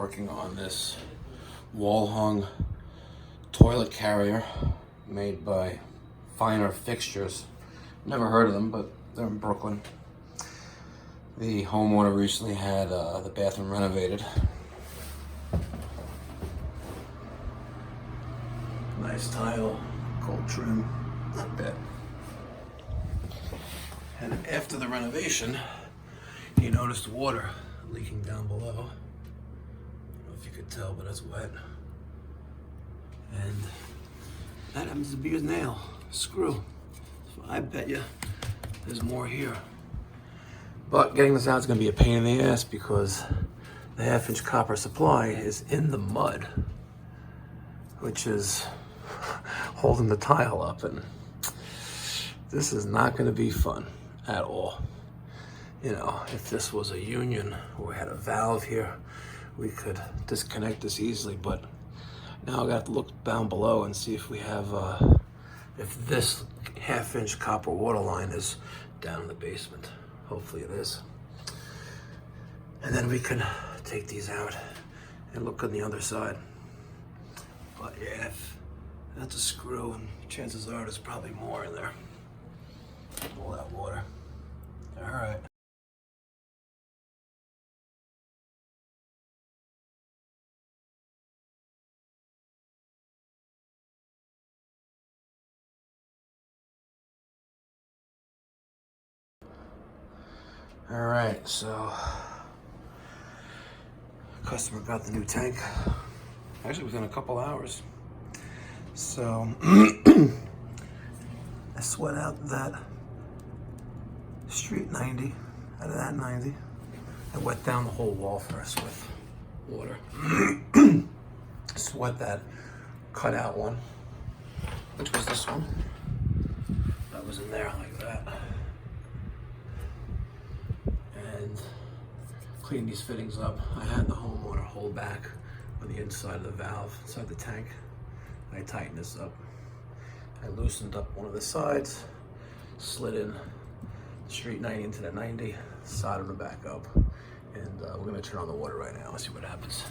working on this wall-hung toilet carrier made by Finer Fixtures. Never heard of them, but they're in Brooklyn. The homeowner recently had the bathroom renovated. Nice tile, gold trim, not bad. And after the renovation, he noticed water leaking down below. I don't know if you could tell, but it's wet. And that happens to be his nail, screw. So I bet you there's more here. But getting this out is gonna be a pain in the ass because the 1/2-inch copper supply is in the mud, which is holding the tile up, and this is not gonna be fun at all. You know, if this was a union or we had a valve here, we could disconnect this easily, but now I got to look down below and see if we have, if this 1/2-inch copper water line is down in the basement. Hopefully it is. And then we can take these out and look on the other side. But yeah, if that's a screw, and chances are there's probably more in there. All that water. All right. All right, so customer got the new tank. Actually, within a couple hours. So I sweat out that street 90 out of that 90. I wet down the whole wall first with water. Sweat that cut out one, which was this one. That was in there like that. And clean these fittings up. I had the homeowner hold back on the inside of the valve, inside the tank. I tightened this up. I loosened up one of the sides, slid in street 90 into the 90, soldered them back up, and we're gonna turn on the water right now and see what happens.